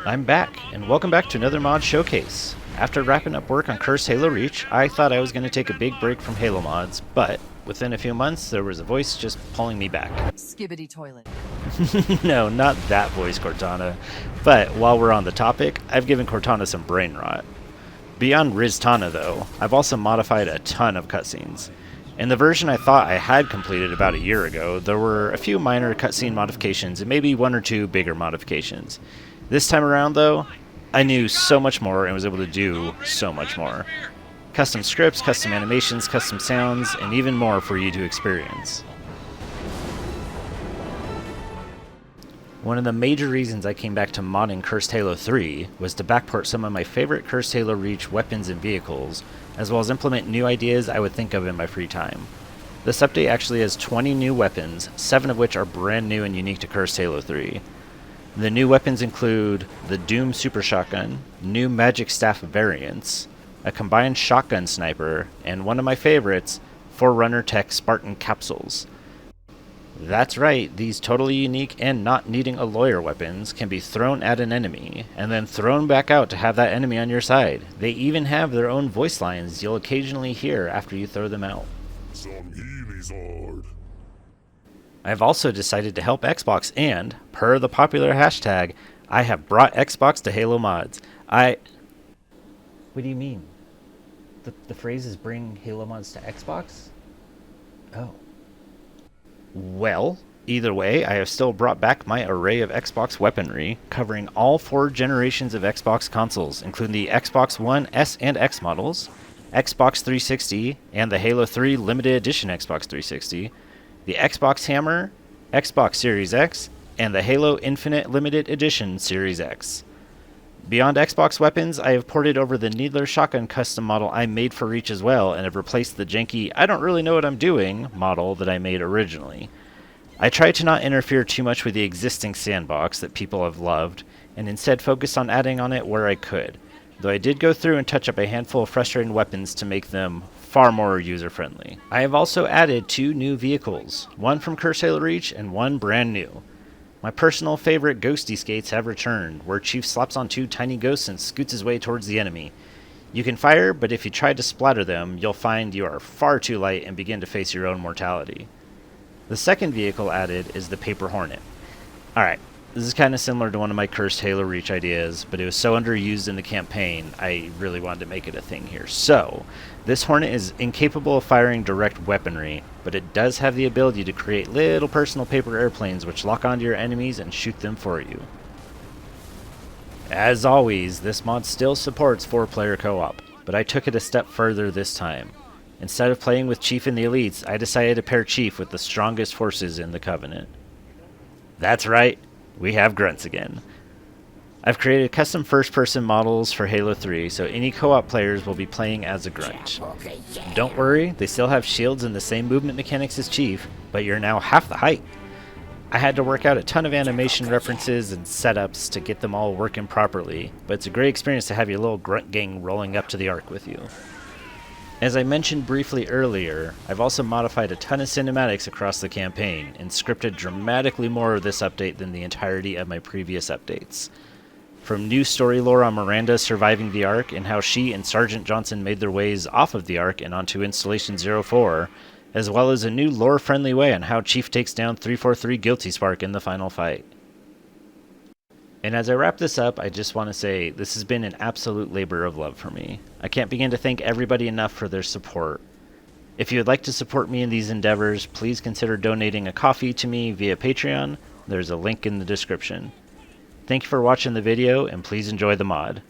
I'm back, and welcome back to another mod showcase. After wrapping up work on Cursed Halo Reach, I thought I was going to take a big break from Halo mods, but within a few months there was a voice just pulling me back. Skibbity toilet. No, not that voice, Cortana. But while we're on the topic, I've given Cortana some brain rot. Beyond Riztana though, I've also modified a ton of cutscenes. In the version I thought I had completed about a year ago, there were a few minor cutscene modifications and maybe one or two bigger modifications. This time around though, I knew so much more and was able to do so much more. Custom scripts, custom animations, custom sounds, and even more for you to experience. One of the major reasons I came back to modding Cursed Halo 3 was to backport some of my favorite Cursed Halo Reach weapons and vehicles, as well as implement new ideas I would think of in my free time. This update actually has 20 new weapons, 7 of which are brand new and unique to Cursed Halo 3. The new weapons include the Doom Super Shotgun, new Magic Staff variants, a combined shotgun sniper, and one of my favorites, Forerunner Tech Spartan capsules. That's right, these totally unique and not needing a lawyer weapons can be thrown at an enemy, and then thrown back out to have that enemy on your side. They even have their own voice lines you'll occasionally hear after you throw them out. I've also decided to help Xbox and, per the popular hashtag, I have brought Xbox to Halo mods. What do you mean? The phrase is bring Halo mods to Xbox? Oh. Well, either way, I have still brought back my array of Xbox weaponry, covering all 4 generations of Xbox consoles, including the Xbox One S and X models, Xbox 360, and the Halo 3 Limited Edition Xbox 360, the Xbox Hammer, Xbox Series X, and the Halo Infinite Limited Edition Series X. Beyond Xbox weapons, I have ported over the Needler shotgun custom model I made for Reach as well, and have replaced the janky I don't really know what I'm doing model that I made originally. I tried to not interfere too much with the existing sandbox that people have loved, and instead focused on adding on it where I could, though I did go through and touch up a handful of frustrating weapons to make them far more user-friendly. I have also added 2 new vehicles, one from Cursed Halo Reach and one brand new. My personal favorite ghosty skates have returned, where Chief slaps on 2 tiny ghosts and scoots his way towards the enemy. You can fire, but if you try to splatter them, you'll find you are far too light and begin to face your own mortality. The second vehicle added is the Paper Hornet. Alright, this is kind of similar to one of my Cursed Halo Reach ideas, but it was so underused in the campaign, I really wanted to make it a thing here. So, this Hornet is incapable of firing direct weaponry, but it does have the ability to create little personal paper airplanes which lock onto your enemies and shoot them for you. As always, this mod still supports 4-player co-op, but I took it a step further this time. Instead of playing with Chief and the Elites, I decided to pair Chief with the strongest forces in the Covenant. That's right, we have grunts again. I've created custom first-person models for Halo 3, so any co-op players will be playing as a grunt. Don't worry, they still have shields and the same movement mechanics as Chief, but you're now half the height. I had to work out a ton of animation references and setups to get them all working properly, but it's a great experience to have your little grunt gang rolling up to the Ark with you. As I mentioned briefly earlier, I've also modified a ton of cinematics across the campaign, and scripted dramatically more of this update than the entirety of my previous updates. From new story lore on Miranda surviving the Ark and how she and Sergeant Johnson made their ways off of the Ark and onto Installation 04, as well as a new lore-friendly way on how Chief takes down 343 Guilty Spark in the final fight. And as I wrap this up, I just want to say this has been an absolute labor of love for me. I can't begin to thank everybody enough for their support. If you would like to support me in these endeavors, please consider donating a coffee to me via Patreon. There's a link in the description. Thank you for watching the video, and please enjoy the mod.